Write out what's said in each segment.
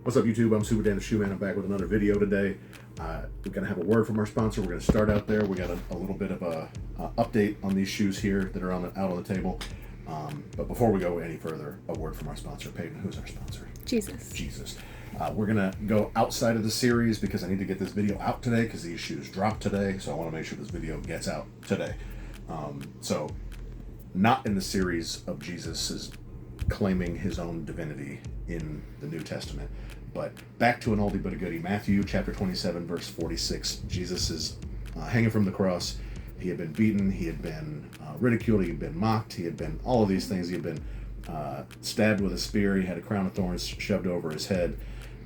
What's up, YouTube? I'm Super Dan the Shoe Man. I'm back with another video today. We're going to have a word from our sponsor. We're going to start out there. We got a little bit of a update on these shoes here that are out on the table. But before we go any further, a word from our sponsor. Peyton, who's our sponsor? Jesus. We're going to go outside of the series because I need to get this video out today because these shoes dropped today. So I want to make sure this video gets out today. So not in the series of Jesus is claiming his own divinity in the New Testament, but back to an oldie but a goodie. Matthew chapter 27 verse 46. Jesus is hanging from the cross. He had been beaten, he had been ridiculed, he had been mocked, he had been all of these things. He had been stabbed with a spear, he had a crown of thorns shoved over his head,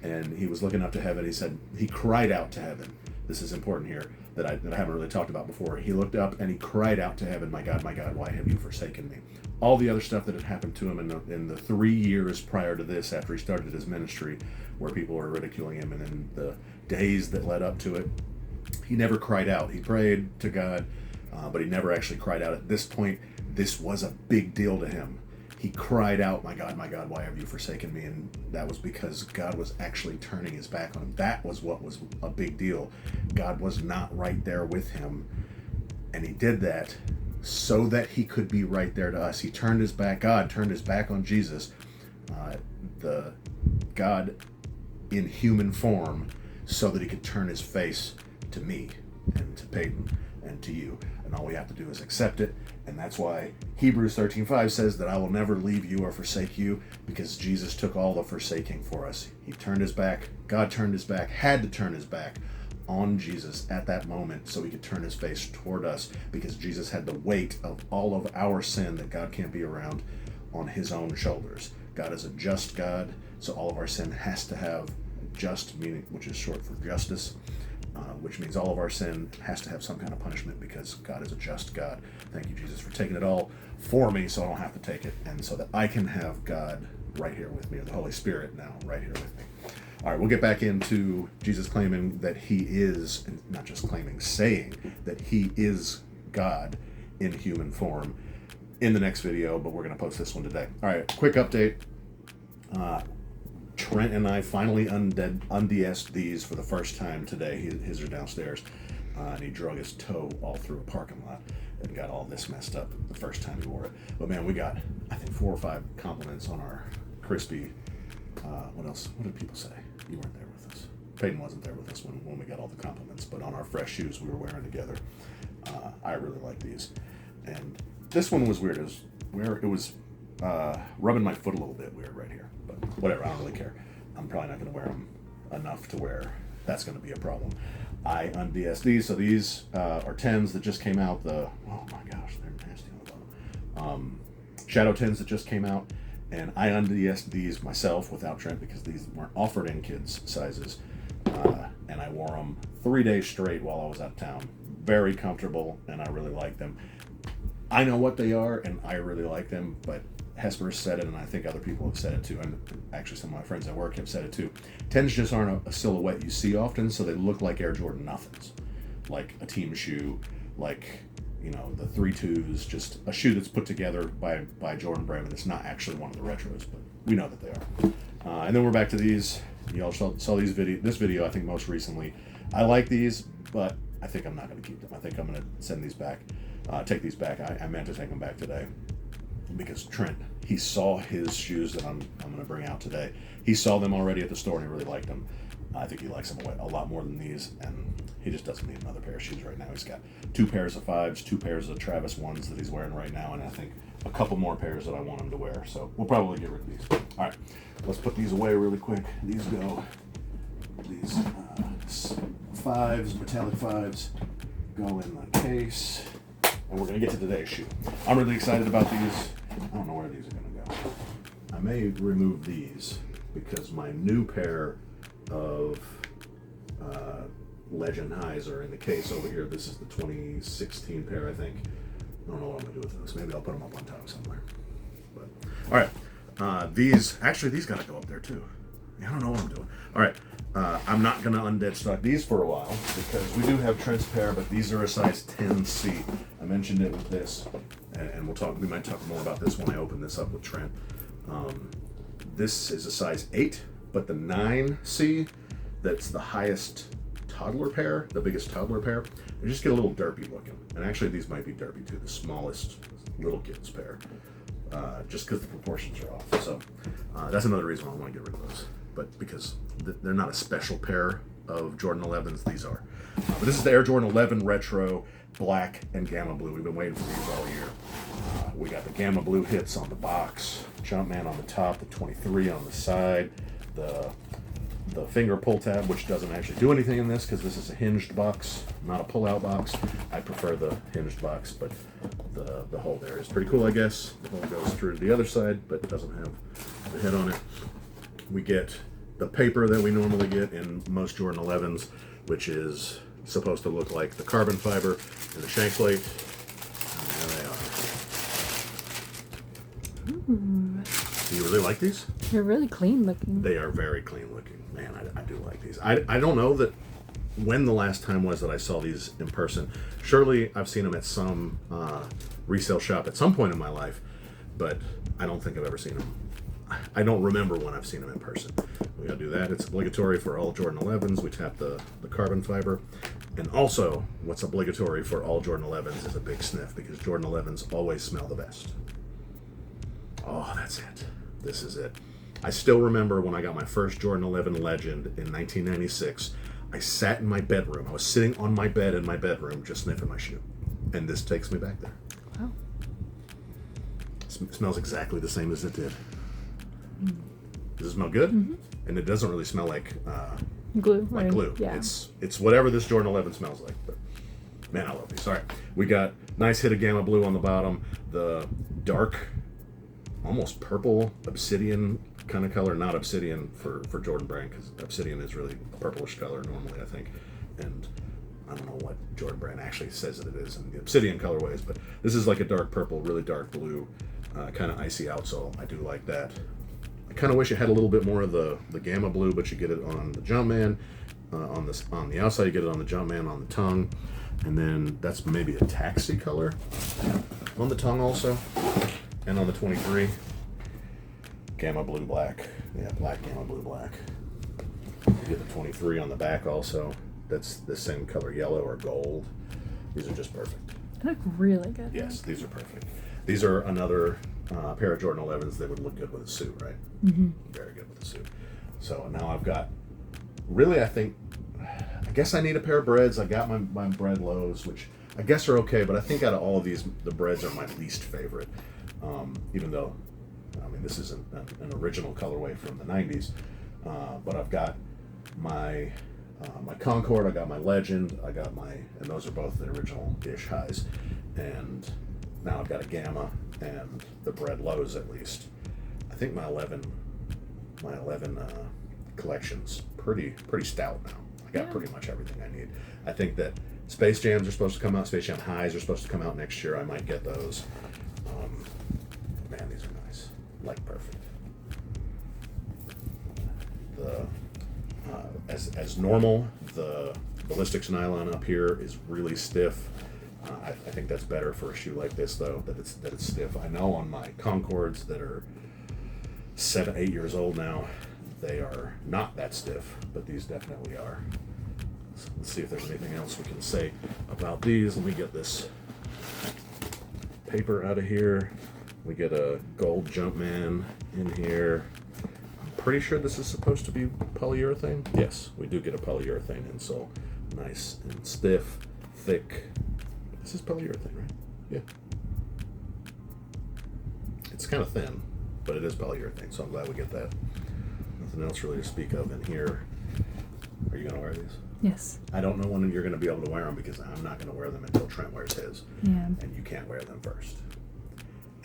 and he was looking up to heaven. He said, he cried out to heaven. This is important here that I haven't really talked about before. He looked up and he cried out to heaven, my God, why have you forsaken me? All the other stuff that had happened to him in the 3 years prior to this, after he started his ministry, where people were ridiculing him, and then the days that led up to it, he never cried out. He prayed to God, but he never actually cried out. At this point, this was a big deal to him. He cried out, my God, why have you forsaken me? And that was because God was actually turning his back on him. That was what was a big deal. God was not right there with him. And he did that so that he could be right there to us. He turned his back, God turned his back on Jesus, the God in human form, so that he could turn his face to me and to Peyton and to you. And all we have to do is accept it. And that's why Hebrews 13:5 says that I will never leave you or forsake you, because Jesus took all the forsaking for us. He turned his back, God turned his back, had to turn his back on Jesus at that moment so he could turn his face toward us, because Jesus had the weight of all of our sin that God can't be around on his own shoulders. God is a just God, so all of our sin has to have just meaning, which is short for justice, which means all of our sin has to have some kind of punishment because God is a just God. Thank you, Jesus, for taking it all for me so I don't have to take it, and so that I can have God right here with me, or the Holy Spirit now right here with me. All right, we'll get back into Jesus claiming that he is, and not just claiming, saying that he is God in human form in the next video, but we're going to post this one today. All right, quick update. Trent and I finally unds'd these for the first time today. His are downstairs, and he drug his toe all through a parking lot and got all this messed up the first time he wore it. But man, we got, I think, 4 or 5 compliments on our crispy. What else? What did people say? You weren't there with us. Peyton wasn't there with us when we got all the compliments, but on our fresh shoes we were wearing together. I really like these. And this one was weird. It was rubbing my foot a little bit weird right here. But whatever, I don't really care. I'm probably not going to wear them enough to where that's going to be a problem. I unds'd these. So these are 10s that just came out. Oh my gosh, they're nasty on the bottom. Shadow 10s that just came out. And I unds'd these myself without Trent because these weren't offered in kids' sizes. And I wore them 3 days straight while I was out of town. Very comfortable, and I really like them. I know what they are, and I really like them, but Hesper said it, and I think other people have said it too, and actually some of my friends at work have said it too. 10s just aren't a silhouette you see often, so they look like Air Jordan nothings. Like a team shoe, like, you know, the 3.2s, just a shoe that's put together by Jordan Brand, and it's not actually one of the retros, but we know that they are. And then we're back to these. You all saw this video, I think, most recently. I like these, but I think I'm not going to keep them. I think I'm going to send these back, take these back. I meant to take them back today because Trent, he saw his shoes that I'm going to bring out today. He saw them already at the store and he really liked them. I think he likes them a lot more than these, and he just doesn't need another pair of shoes right now. He's got 2 pairs of 5s, 2 pairs of Travis 1s that he's wearing right now, and I think a couple more pairs that I want him to wear. So we'll probably get rid of these. All right, let's put these away really quick. These 5s, metallic 5s, go in the case, and we're going to get to today's shoe. I'm really excited about these. I don't know where these are going to go. I may remove these because my new pair of Legend Highs are in the case over here. This is the 2016 pair, I think. I don't know what I'm going to do with those. Maybe I'll put them up on top somewhere. But all right, these got to go up there too. I don't know what I'm doing. All right, I'm not going to undead stock these for a while because we do have Trent's pair, but these are a size 10C. I mentioned it with this, and we might talk more about this when I open this up with Trent. This is a size 8. but the 9C, that's the highest toddler pair, the biggest toddler pair, they just get a little derpy looking. And actually these might be derpy too, the smallest little kids pair, just because the proportions are off. So that's another reason why I want to get rid of those. But because they're not a special pair of Jordan 11s, these are. But this is the Air Jordan 11 Retro, black and gamma blue. We've been waiting for these all year. We got the gamma blue hits on the box, Jumpman on the top, the 23 on the side, the finger pull tab, which doesn't actually do anything in this because this is a hinged box, not a pull-out box. I prefer the hinged box, but the hole there is pretty cool, I guess. The hole goes through to the other side, but it doesn't have the head on it. We get the paper that we normally get in most Jordan 11s, which is supposed to look like the carbon fiber and the shank plate. And there they are. Ooh. Do you really like these? They're really clean looking. They are very clean looking. Man, I do like these. I don't know that when the last time was that I saw these in person. Surely I've seen them at some resale shop at some point in my life, but I don't think I've ever seen them. I don't remember when I've seen them in person. We gotta do that. It's obligatory for all Jordan 11s. We tap the carbon fiber. And also, what's obligatory for all Jordan 11s is a big sniff, because Jordan 11s always smell the best. Oh, that's it. This is it. I still remember when I got my first Jordan 11 Legend in 1996. I sat in my bedroom. I was sitting on my bed in my bedroom just sniffing my shoe. And this takes me back there. Wow. It smells exactly the same as it did. Does it smell good? Mm-hmm. And it doesn't really smell like glue. Like glue. Yeah. It's whatever this Jordan 11 smells like. But man, I love these. All right, we got nice hit of gamma blue on the bottom. The dark, almost purple obsidian kind of color. Not obsidian for Jordan brand, because obsidian is really a purplish color normally, I think. And I don't know what Jordan brand actually says that it is in the obsidian colorways, but this is like a dark purple, really dark blue, kind of icy outsole. I do like that. I kind of wish it had a little bit more of the gamma blue, but you get it on the Jumpman. On the outside, you get it on the Jumpman on the tongue. And then that's maybe a taxi color on the tongue also. And on the 23, gamma blue black. Yeah, black, gamma blue black. You get the 23 on the back also. That's the same color, yellow or gold. These are just perfect. They look really good. Yes, these are perfect. These are another pair of Jordan 11s that would look good with a suit, right? Mm-hmm. Very good with a suit. So now I've got, really, I guess I need a pair of breads. I got my bread lows, which I guess are okay, but I think out of all of these, the breads are my least favorite. Even though, I mean, this isn't an original colorway from the 90s, but I've got my Concord, I got my Legend, and those are both the original-ish highs. And now I've got a Gamma and the bread lows at least. I think my 11 collection's pretty stout now. I got pretty much everything I need. I think that Space Jams are supposed to come out. Space Jam Highs are supposed to come out next year. I might get those. Man, these are nice. Like perfect. As normal, the ballistics nylon up here is really stiff. I think that's better for a shoe like this, though, that it's stiff. I know on my Concords that are 7-8 years old now, they are not that stiff, but these definitely are. So let's see if there's anything else we can say about these. Let me get this paper out of here. We get a gold Jumpman in here. I'm pretty sure this is supposed to be polyurethane. Yes, we do get a polyurethane insole. Nice and stiff, thick. This is polyurethane, right? Yeah. It's kind of thin, but it is polyurethane, so I'm glad we get that. Nothing else really to speak of in here. Are you going to wear these? Yes. I don't know when you're going to be able to wear them, because I'm not going to wear them until Trent wears his. Yeah. And you can't wear them first.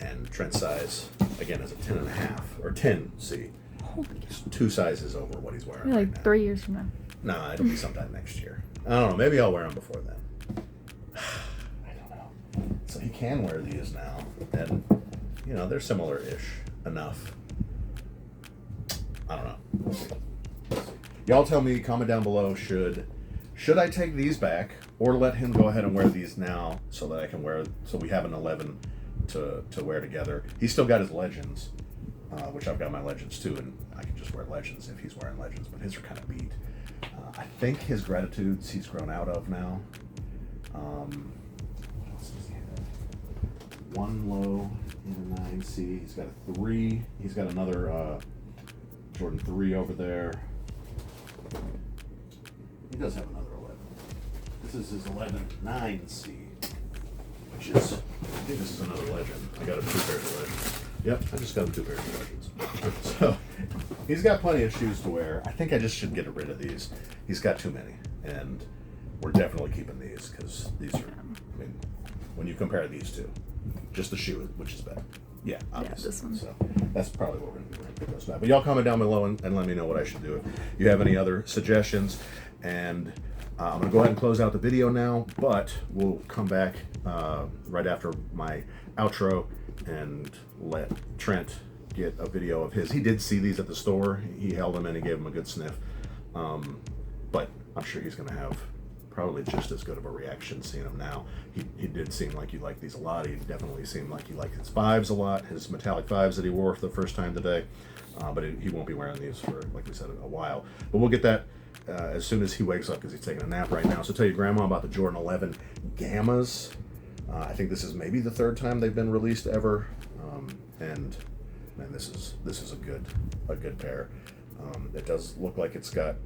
And Trent's size, again, is a 10.5 or 10C. Holy It's 2 sizes over what he's wearing. Maybe right like now. 3 years from now. No, it'll be sometime next year. I don't know. Maybe I'll wear them before then. I don't know. So he can wear these now, and they're similar-ish enough. I don't know. We'll see. Y'all tell me. Comment down below. Should I take these back, or let him go ahead and wear these now, so that I can wear? So we have an 11 to wear together. He's still got his Legends, which I've got my Legends too, and I can just just wear Legends if he's wearing Legends, but his are kind of beat. I think his Gratitudes he's grown out of now. What else does he have? One low in a 9C. He's got a 3. He's got another Jordan 3 over there. He does have another 11. This is his 11 9C, which is, I think this is another Legend. I got him 2 pairs of Legends. Yep, I just got him 2 pairs of Legends. So he's got plenty of shoes to wear. I think I just should get rid of these. He's got too many, and we're definitely keeping these because these are, I mean, when you compare these two, just the shoe, which is better. Yeah, obviously. Yeah, this one. So that's probably what we're going to do. We're going to pick those back. But y'all comment down below and let me know what I should do. If you have any other suggestions, and I'm going to go ahead and close out the video now, but we'll come back right after my outro and let Trent get a video of his. He did see these at the store. He held them and he gave them a good sniff. But I'm sure he's going to have probably just as good of a reaction seeing them now. He did seem like he liked these a lot. He definitely seemed like he liked his 5s a lot, his metallic 5s that he wore for the first time today. But he won't be wearing these for, like we said, a while. But we'll get that as soon as he wakes up because he's taking a nap right now. So tell your grandma about the Jordan 11 Gammas. I think this is maybe the 3rd time they've been released ever. And man, this is a good pair. It does look like it's got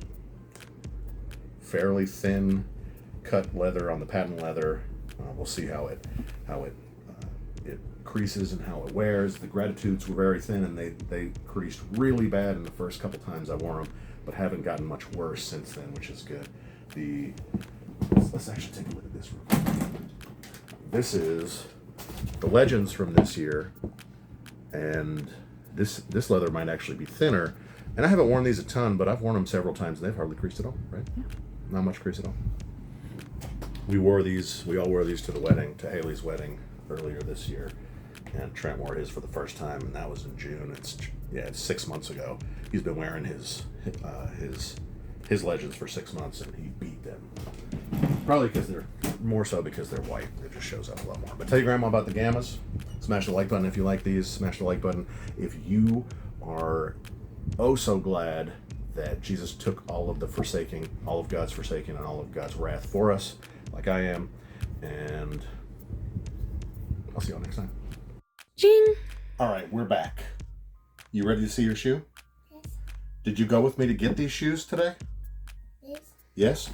fairly thin cut leather on the patent leather. We'll see how it creases and how it wears. The Gratitudes were very thin and they creased really bad in the first couple times I wore them, but haven't gotten much worse since then, which is good. Let's actually take a look at this real quick. This is the Legends from this year, and this leather might actually be thinner. And I haven't worn these a ton, but I've worn them several times and they've hardly creased at all, right? Yeah. Not much crease at all. We all wore these to the wedding, to Haley's wedding earlier this year. And Trent wore his for the first time, and that was in June. It's 6 months ago. He's been wearing his Legends for 6 months, and he beat them. Probably because they're white. It just shows up a lot more. But tell your grandma about the Gammas. Smash the like button if you like these. Smash the like button if you are oh so glad that Jesus took all of God's forsaking and all of God's wrath for us, like I am. And I'll see y'all next time. Jing. All right, we're back. You ready to see your shoe? Yes. Did you go with me to get these shoes today? Yes. Yes?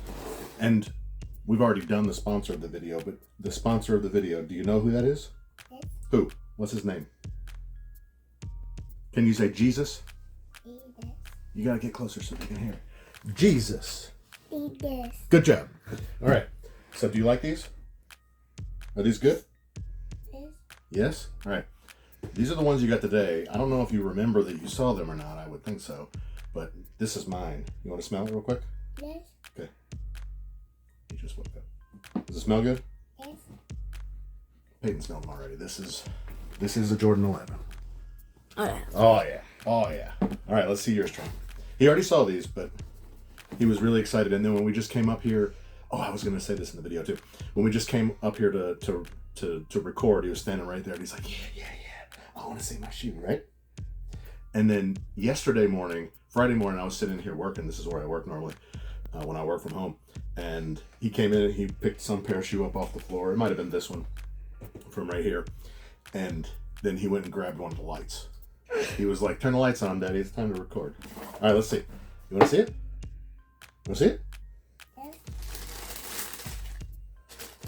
And we've already done the sponsor of the video, but the sponsor of the video, do you know who that is? Yes. Who? What's his name? Can you say Jesus? Yes. You gotta get closer so you can hear. Jesus. Yes. Good job. All right. So do you like these? Are these good? Yes. Yes? All right. These are the ones you got today. I don't know if you remember that you saw them or not. I would think so. But this is mine. You want to smell it real quick? Yes. Okay. You just woke up. Does it smell good? Yes. Peyton smelled them already. This is a Jordan 11. Oh yeah. Oh yeah. Oh yeah. All right, let's see yours, Trent. He already saw these, but he was really excited. And then when we just came up here, I was going to say this in the video too. When we just came up here to record, he was standing right there, and he's like, yeah. I want to see my shoe, right? And then Friday morning, I was sitting here working. This is where I work normally when I work from home. And he came in and he picked some pair of shoe up off the floor. It might have been this one from right here. And then he went and grabbed one of the lights. He was like, turn the lights on, Daddy. It's time to record. All right, let's see. You want to see it? Want to see it? Yes.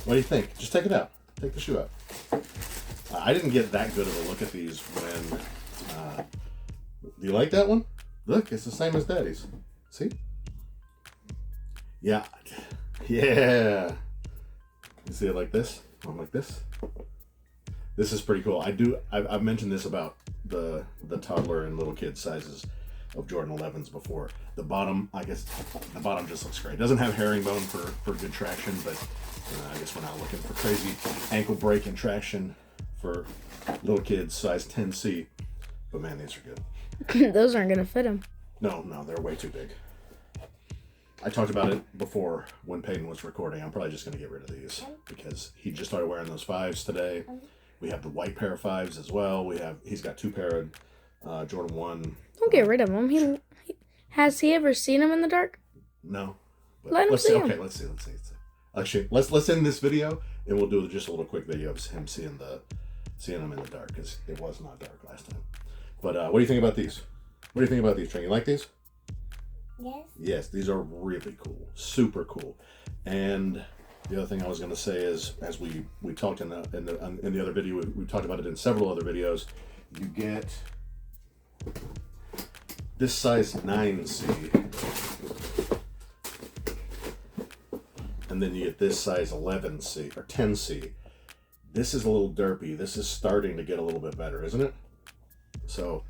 What do you think? Just take it out. Take the shoe out. I didn't get that good of a look at these when... do you like that one? Look, it's the same as Daddy's. See? Yeah. Yeah. You see it like this? One like this? This is pretty cool. I've mentioned this about the toddler and little kid sizes of Jordan 11s before. The bottom just looks great. It doesn't have herringbone for good traction, but I guess we're not looking for crazy ankle breaking traction for little kids size 10C. But man, these are good. Those aren't gonna fit him. No, they're way too big. I talked about it before when Peyton was recording. I'm probably just going to get rid of these because he just started wearing those 5s today. We have the white pair of 5s as well. He's got 2 pair of Jordan 1. Don't get rid of him. Has he ever seen him in the dark? No. But Let him let's see Okay, him. let's see. Actually, let's end this video and we'll do just a little quick video of him seeing him in the dark, because it was not dark last time. But what do you think about these? What do you think about these, Trent? You like these? Yes. Yes, these are really cool, super cool. And the other thing I was going to say is, as we talked in the other video, we talked about it in several other videos. You get this size 9C, and then you get this size 11C or 10C. This is a little derpy. This is starting to get a little bit better, isn't it? So,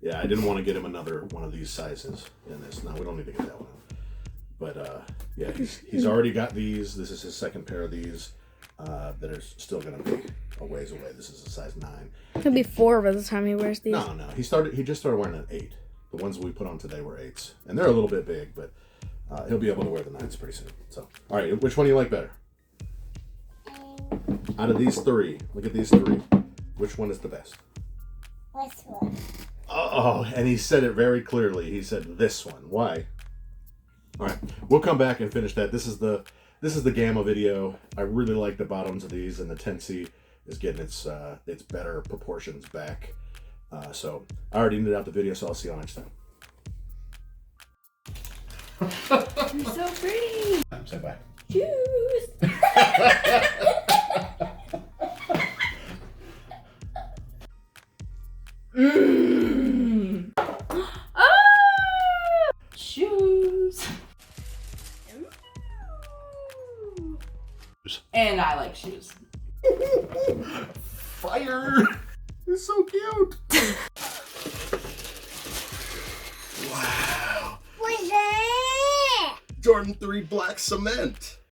yeah, I didn't want to get him another one of these sizes in this. No, we don't need to get that one. But yeah, he's already got these. This is his second pair of these that are still going to be a ways away. This is a size 9. He'll be 4 by the time he wears these. No. He just started wearing an 8. The ones we put on today were 8s, and they're a little bit big, but he'll be able to wear the 9s pretty soon. So, all right, which one do you like better? Out of these 3, look at these 3. Which one is the best? This one. Oh, and he said it very clearly. He said this one. Why? All right, we'll come back and finish that. This is the Gamma video. I really like the bottoms of these, and the 10C is getting its better proportions back. So I already ended out the video, so I'll see you all next time. You're so pretty. Say bye. Shoes. Shoes. And I like shoes. Fire! It's so cute. Wow. What's that? Jordan 3 black cement.